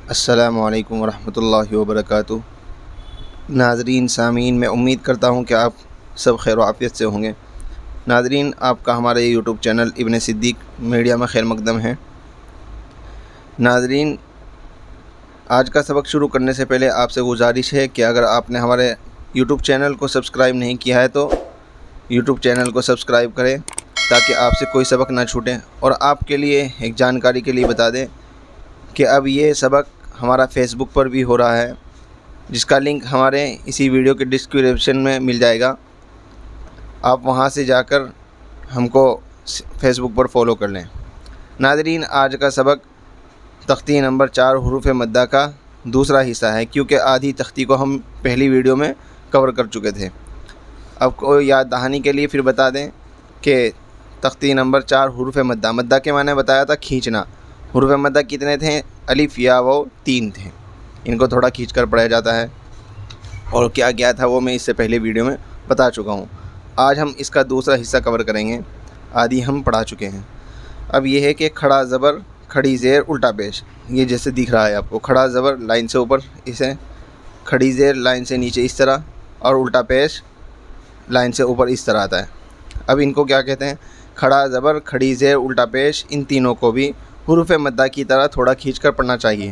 السلام علیکم ورحمۃ اللہ وبرکاتہ۔ ناظرین سامعین، میں امید کرتا ہوں کہ آپ سب خیر و عافیت سے ہوں گے۔ ناظرین، آپ کا ہمارے یوٹیوب چینل ابن صدیق میڈیا میں خیر مقدم ہے۔ ناظرین، آج کا سبق شروع کرنے سے پہلے آپ سے گزارش ہے کہ اگر آپ نے ہمارے یوٹیوب چینل کو سبسکرائب نہیں کیا ہے تو یوٹیوب چینل کو سبسکرائب کریں تاکہ آپ سے کوئی سبق نہ چھوٹے۔ اور آپ کے لیے ایک جانکاری کے لیے بتا دیں کہ اب یہ سبق ہمارا فیس بک پر بھی ہو رہا ہے، جس کا لنک ہمارے اسی ویڈیو کے ڈسکرپشن میں مل جائے گا۔ آپ وہاں سے جا کر ہم کو فیس بک پر فالو کر لیں۔ ناظرین، آج کا سبق تختی نمبر 4 حروف مدہ کا دوسرا حصہ ہے، کیونکہ آدھی تختی کو ہم پہلی ویڈیو میں کور کر چکے تھے۔ اب کو یاد دہانی کے لیے پھر بتا دیں کہ تختی نمبر 4 حروف مدہ، مدہ کے معنی بتایا تھا کھینچنا۔ حروف مدہ کتنے تھے؟ الف یا واو 3 تھے، ان کو تھوڑا کھینچ کر پڑھا جاتا ہے، اور کیا کیا تھا وہ میں اس سے پہلے ویڈیو میں بتا چکا ہوں۔ آج ہم اس کا دوسرا حصہ کور کریں گے، آدھی ہم پڑھا چکے ہیں۔ اب یہ ہے کہ کھڑا زبر کھڑی زیر الٹا پیش، یہ جیسے دکھ رہا ہے آپ کو، کھڑا زبر لائن سے اوپر اسے، کھڑی زیر لائن سے نیچے اس طرح، اور الٹا پیش لائن سے اوپر اس طرح آتا ہے۔ اب ان کو کیا کہتے ہیں؟ کھڑا زبر کھڑی زیر الٹا پیش، ان تینوں کو بھی حروف مدہ کی طرح تھوڑا کھینچ کر پڑھنا چاہیے۔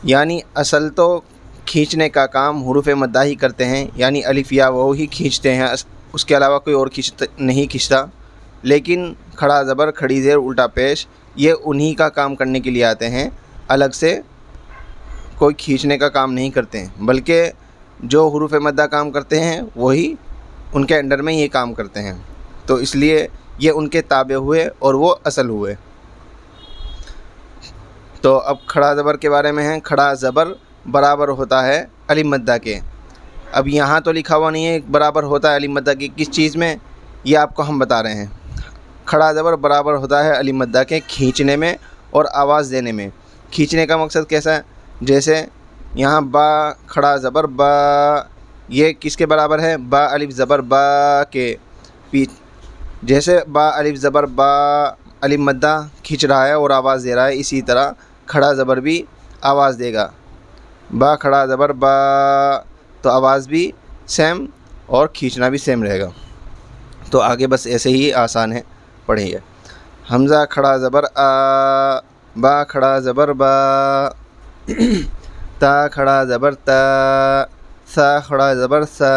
یعنی اصل تو کھینچنے کا کام حروف مدہ ہی کرتے ہیں، یعنی الف یا واو ہی کھینچتے ہیں، اس کے علاوہ کوئی اور نہیں کھینچتا۔ لیکن کھڑا زبر کھڑی زیر الٹا پیش یہ انہی کا کام کرنے کے لیے آتے ہیں، الگ سے کوئی کھینچنے کا کام نہیں کرتے ہیں، بلکہ جو حروف مدہ کام کرتے ہیں وہی ان کے انڈر میں یہ کام کرتے ہیں، تو اس لیے یہ ان کے تابع ہوئے اور وہ اصل ہوئے۔ تو اب کھڑا زبر کے بارے میں ہے۔ کھڑا زبر برابر ہوتا ہے الف مدہ کے۔ اب یہاں تو لکھا ہوا نہیں ہے برابر ہوتا ہے الف مدہ کے کس چیز میں، یہ آپ کو ہم بتا رہے ہیں۔ کھڑا زبر برابر ہوتا ہے الف مدہ کے کھینچنے میں اور آواز دینے میں۔ کھینچنے کا مقصد کیسا ہے؟ جیسے یہاں با کھڑا زبر با، یہ کس کے برابر ہے؟ با الف زبر با کے جیسے با الف زبر با الف مدہ کھینچ رہا ہے اور آواز دے رہا ہے، اسی طرح کھڑا زبر بھی آواز دے گا۔ با کھڑا زبر با، تو آواز بھی سیم اور کھینچنا بھی سیم رہے گا۔ تو آگے بس ایسے ہی آسان ہے، پڑھیں گے۔ حمزہ کھڑا زبر آ، با کھڑا زبر با، تا کھڑا زبر تا، سا کھڑا زبر سا،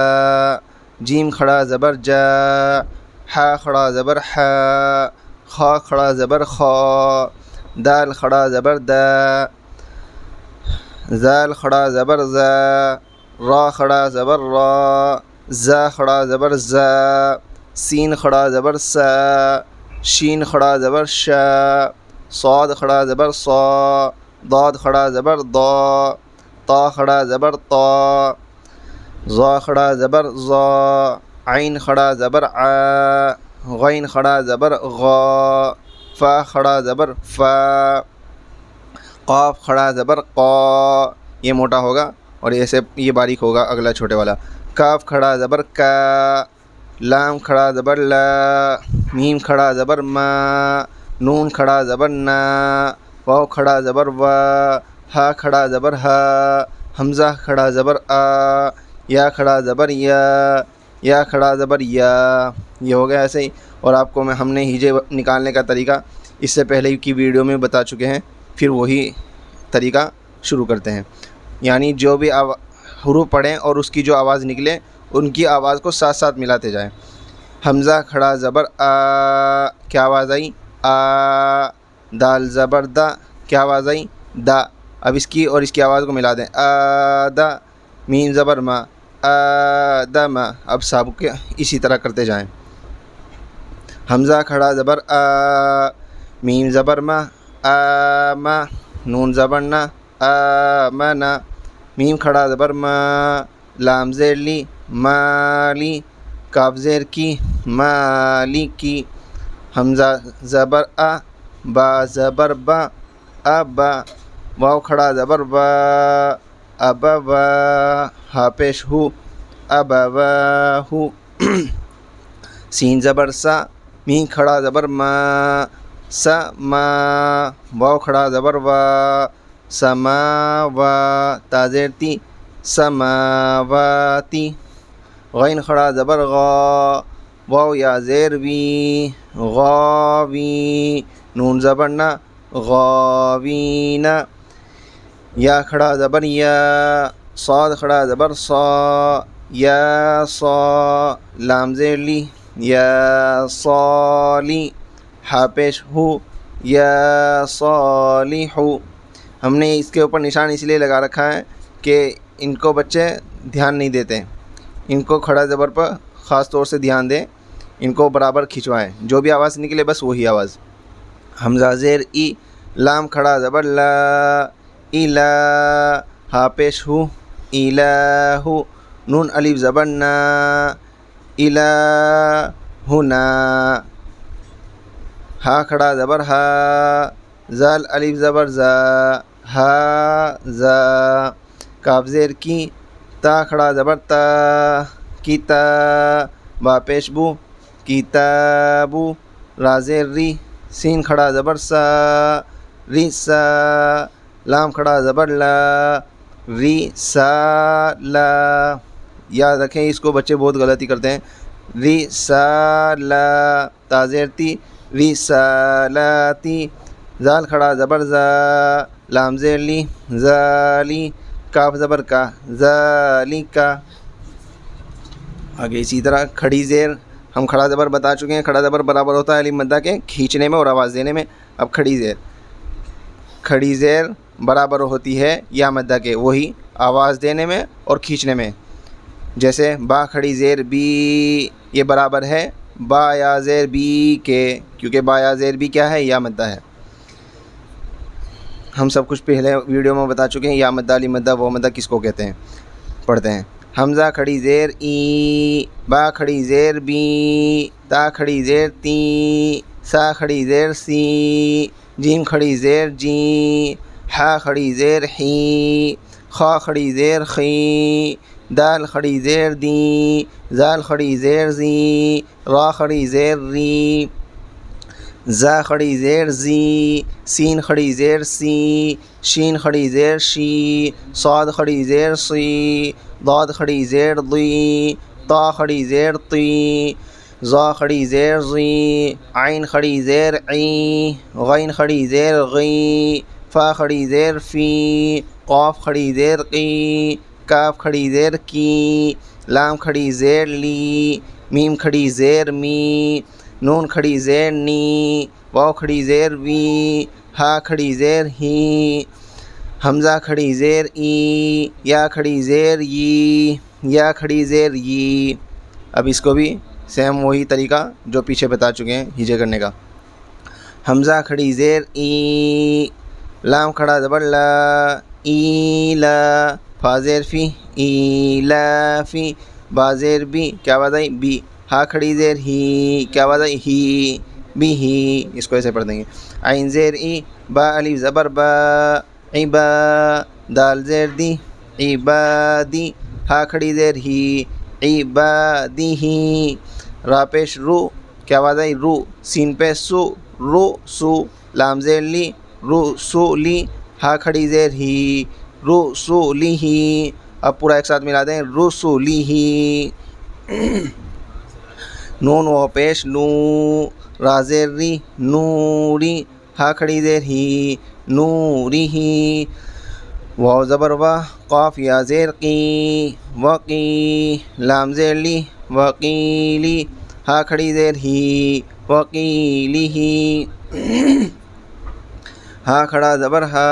جیم کھڑا زبر جا، حا کھڑا زبر حا، خا کھڑا زبر خا، دال کھڑا زبر دا، زال کھڑا زبر زا، را کھڑا زبر را، زا کھڑا زبر زا، سین کھڑا زبر سا، شین کھڑا زبر شا، صاد کھڑا زبر صا، ضاد کھڑا زبر ضا، طا کھڑا زبر طا، ظا کھڑا زبر ظا، عین کھڑا زبر ع، غین کھڑا زبر غا، فا کھڑا زبر فا، قاف کھڑا زبر قا، یہ موٹا ہوگا اور ایسے یہ باریک ہوگا اگلا چھوٹے والا۔ کاف کھڑا زبر کا، لام کھڑا زبر لا، میم کھڑا زبر ما، نون کھڑا زبر نا، واو کھڑا زبر وا، ہا کھڑا زبر ہا، حمزہ کھڑا زبر آ، یا کھڑا زبر یا کھڑا زبر یا، یہ ہو گیا ایسے ہی۔ اور آپ کو ہم نے ہجے نکالنے کا طریقہ اس سے پہلے کی ویڈیو میں بتا چکے ہیں، پھر وہی طریقہ شروع کرتے ہیں۔ یعنی جو بھی حروف پڑھیں اور اس کی جو آواز نکلے ان کی آواز کو ساتھ ساتھ ملاتے جائیں۔ حمزہ کھڑا زبر آ، کیا آواز آئی؟ آ، دال زبر دا، کیا آواز آئی؟ دا۔ اب اس کی اور اس کی آواز کو ملا دیں، آ دا، میم زبر ما، آدم۔ اب سب کے اسی طرح کرتے جائیں۔ حمزہ کھڑا زبر آ، میم زبر ما، آما، نون زبر نا، آمنا، میم کھڑا زبر ما، لام زیر لی، مالی، کاف زیر کی، مالی کی، حمزہ زبر آ، با زبر با، ابا، واو کھڑا زبر وا، ابا وا، ہا پیش ہو، ابا وا ہو، سین زبر سا، میم کھڑا زبر ما، سا ما، واو کھڑا زبر وا، سماوا تا زیر تی سماواتی غین کھڑا زبر غا واو یا زیر وی غاوی نون زبر نا غاوینا یا کھڑا زبر یا صاد کھڑا زبر صا یا صا لام زیر لی یا صالی ہا پیش ہو یا صالح. ہم نے اس کے اوپر نشان اس لیے لگا رکھا ہے کہ ان کو بچے دھیان نہیں دیتے، ان کو کھڑا زبر پر خاص طور سے دھیان دیں، ان کو برابر کھنچوائیں، جو بھی آواز نکلے بس وہی آواز. حمزہ زیر ای لام کھڑا زبر لا الا ہا پیش ہو الہ نون الف زبر نا الہنا ہا کھڑا زبر ہا زال الف زبر زا ہا زا کاف زیر کی تا کھڑا زبر تا کتا با پیش بو کتابو را زیر ری سین کھڑا زبر سا ری سا لام کھڑا زبر لا ری سا لا. یاد رکھیں اس کو بچے بہت غلطی کرتے ہیں. ری سا لا تا زیر تی ری سا لاتی زال کھڑا زبر زا لام زیر لی زالی کاف زبر کا زالی کا. آگے اسی طرح کھڑی زیر ہم کھڑا زبر بتا چکے ہیں، کھڑا زبر برابر ہوتا ہے الف مدہ کے کھینچنے میں اور آواز دینے میں. اب کھڑی زیر برابر ہوتی ہے یا مدہ کے وہی آواز دینے میں اور کھینچنے میں. جیسے با کھڑی زیر بی یہ برابر ہے با یا زیر بی کے، کیونکہ با یا زیر بی کیا ہے یا مدہ ہے. ہم سب کچھ پہلے ویڈیو میں بتا چکے ہیں یا مدہ علی مدہ وہ مدہ کس کو کہتے ہیں. پڑھتے ہیں حمزہ کھڑی زیر ای با کھڑی زیر بی تا کھڑی زیر تی سا کھڑی زیر سی جیم کھڑی زیر جی ہا کھڑی زیر حی خا کھڑی زیر خی دال کھڑی زیر دی زال کھڑی زیر زی را کھڑی زیر ری زا کھڑی زیر زی سین کھڑی زیر سی شین کھڑی زیر شی صاد کھڑی زیر سی ضاد کھڑی زیر ضی طا کھڑی زیر طی ظا کھڑی زیر ضی عین کھڑی زیر عی غین کھڑی زیر غی فا کھڑی زیر فی قاف کھڑی زیر قی کاف کھڑی زیر کی لام کھڑی زیر لی میم کھڑی زیر می نون کھڑی زیر نی واو کھڑی زیر وی ہا کھڑی زیر ہی حمزہ کھڑی زیر ای یا کھڑی زیر ی یا کھڑی زیر ی. اب اس کو بھی سیم وہی طریقہ جو پیچھے بتا چکے ہیں ہجے کرنے کا. حمزہ کھڑی زیر ای لام کھڑا زبر لا ای لا فا زیر فی ای لا فی با زیر بی کیا آواز آئی بی ہا کھڑی زیر ہی کیا آواز آئی ہی بھی ہی. اس کو ایسے پڑھ دیں گے. عین زیر ای با الف زبر با عبا دال زیر دی عبادی ہا کھڑی زیر ہی عبادی ہی را پیش رو کیا آواز آئی رو سین پہ سو رو سو لام زیر لی رو سو لی ہا کھڑی زیر ہی رو سو لی ہی. اب پورا ایک ساتھ ملا دیں رو سو لی ہی. نون و پیش نو را زیر ری نوری ہا کھڑی زیر ہی نوری ہی واو زبر وا قاف یا زیر قی وقی لام زیر لی وقیلی ہا کھڑی زیر ہی وقیلی ہی ہا کھڑا زبر ہا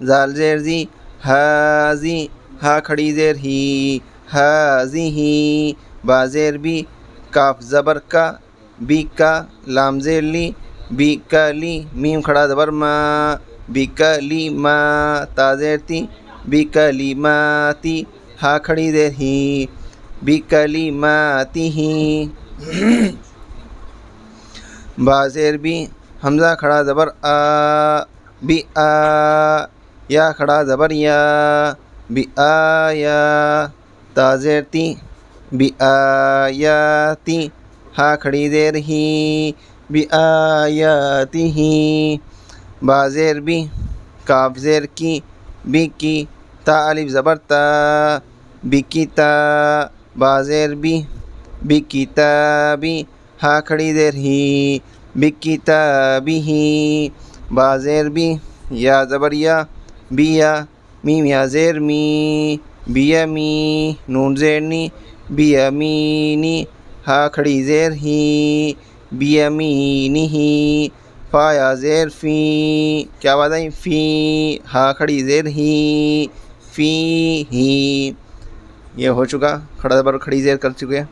زال زیر زی ہازی ہا کھڑی زیر ہی ہازی ہی با زیر بی کاف زبر کا بی کا لام زیر لی بی کا لی میم کھڑا زبر ما بی کا لی ما تا زیر تی بی کا لی ما تی ہا کھڑی زیر ہی بی کا لی ما تی ہی با زیر بی حمزہ کھڑا زبر آ بی آ یا کھڑا زبر یا بی آیا تا زیر تی بی آیاتی ہا کھڑی زیر ہی بی آیاتی ہی با زیر بی کاف زیر کی بی کی تا الف زبر تا بکتا با زیر بی بکتابی ہا کھڑی زیر ہی بکتابی با زیر بی یا زبر یا بیا میم یا زیر می بیمی نون زیر نی بیمینی ہا کھڑی زیر ہی بیمینی فا یا زیر فی کیا آواز آئی فی ہا کھڑی زیر ہی فی ہی یہ ہو چکا کھڑا زبر کھڑی زیر کر چکے ہیں.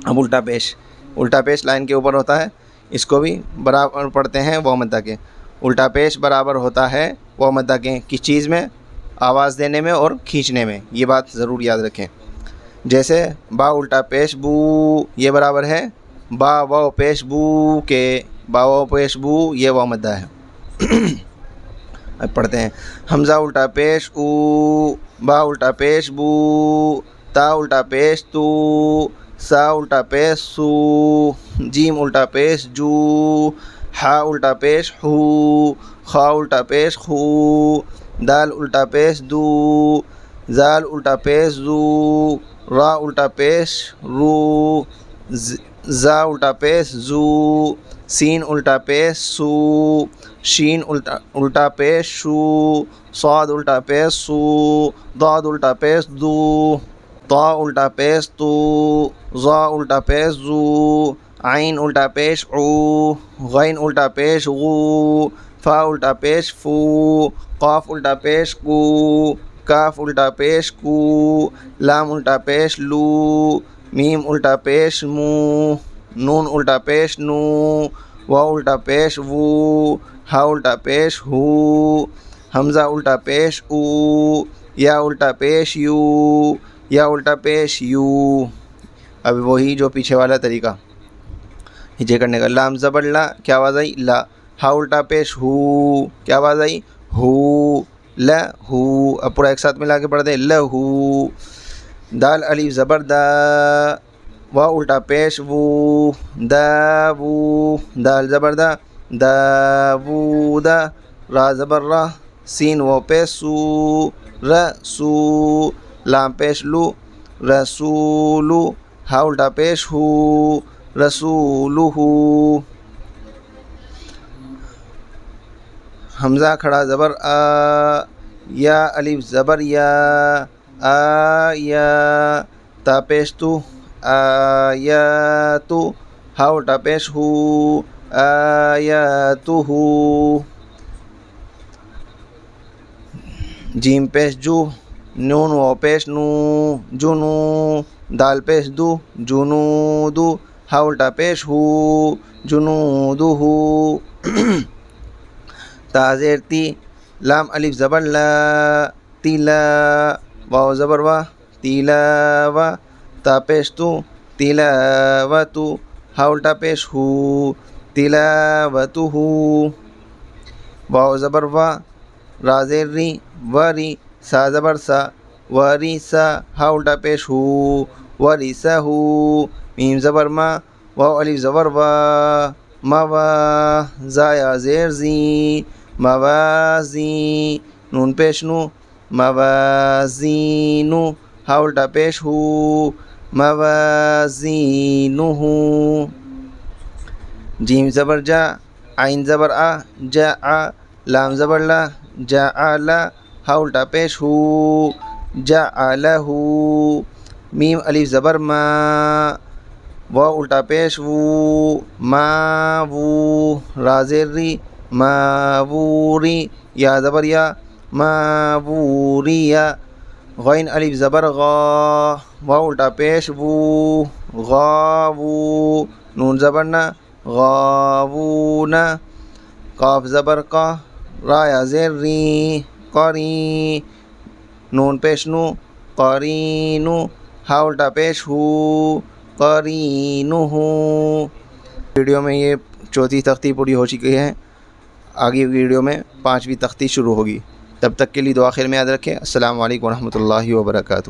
اب الٹا پیش لائن کے اوپر ہوتا ہے، اس کو بھی برابر پڑھتے ہیں واو مدہ کے. الٹا پیش برابر ہوتا ہے واو مدہ کے کس چیز میں؟ آواز دینے میں اور کھینچنے میں. یہ بات ضرور یاد رکھیں. جیسے با الٹا پیش بو یہ برابر ہے با واو پیش بو کے. با واو پیش بو یہ واو مدہ ہے. اب پڑھتے ہیں حمزہ الٹا پیش او با الٹا پیش بو تا الٹا پیش تو سا الٹا پیش سو جیم الٹا پیش جو ہا الٹا پیش ہو خا الٹا پیش خو دال الٹا پیش دو زال الٹا پیش زو را الٹا پیش رو زا الٹا پیش زو سین الٹا پیش سو شین الٹا پیش شو صاد الٹا پیش سو ضاد الٹا پیش دو طا الٹا پیش تو ظا الٹا پیش زو عین الٹا پیش عو غین الٹا پیش غو فا الٹا پیش فو قاف الٹا پیش کو کاف الٹا پیش کو لام الٹا پیش لو میم الٹا پیش مو نون الٹا پیش نو واو الٹا پیش وو ہا الٹا پیش ہو حمزہ الٹا پیش او یا الٹا پیش یو یا الٹا پیش یو. اب وہی جو پیچھے والا طریقہ ہجے کرنے کا. لام زبر لا کیا آواز آئی لا. ہا الٹا پیش ہو کیا آواز آئی ہو لا ہو. اب پورا ایک ساتھ ملا کے پڑھ دیں لہو. دال الف زبر دا واو الٹا پیش وو دا وو دال زبر دا دا وو دا را زبر را سین واو پیش سو رسو لام پیش لو رسولو ہا الٹا پیش ہو رسولو. حمزہ کھڑا زبر آ یا الف زبر یا آ یا تا پیش تو آیاتو ہا الٹا پیش ہو آیاتو ہو. جیم پیش جو نون واو پیش نو جنو دال پیش دو جنودو ہا الٹا پیش ہو جنودو ہو. تا زیر تی لام الف زبر لا تیلا واو زبر وا تیلا وا تا پیش تو تلاوتو ہا الٹا پیش ہو تلاوتو ہو. واو زبر وا را زیر ری وری سا زبر سا وری سا ہا الٹا پیش ہو وری سا ہو. میم زبر ما واو الف زبر وا موا زا یا زیر زی موازی نون پیش نو موازینو ہا الٹا پیش ہو موازینو. جیم زبر جا عین زبر آ جا آ لام زبر لا جا آ لا ہا الٹا پیش ہو جا آ لہو. میم الف زبر ما واو الٹا پیش وو ما وو را زیر ری ما ووری یا زبر یا ما ووریا غین الف زبر غا واو الٹا پیش وو غاوو نون زبر نا غاوونا قاف زبر قا را یا زیر ری قری نون پیش نو قرینو ہا الٹا پیش ہو قرینو ہو. ویڈیو میں یہ چوتھی تختی پوری ہو چکی ہے. آگے ویڈیو میں 5ویں تختی شروع ہوگی. تب تک کے لیے دعا خیر میں یاد رکھیں. السلام علیکم ورحمۃ اللہ وبرکاتہ.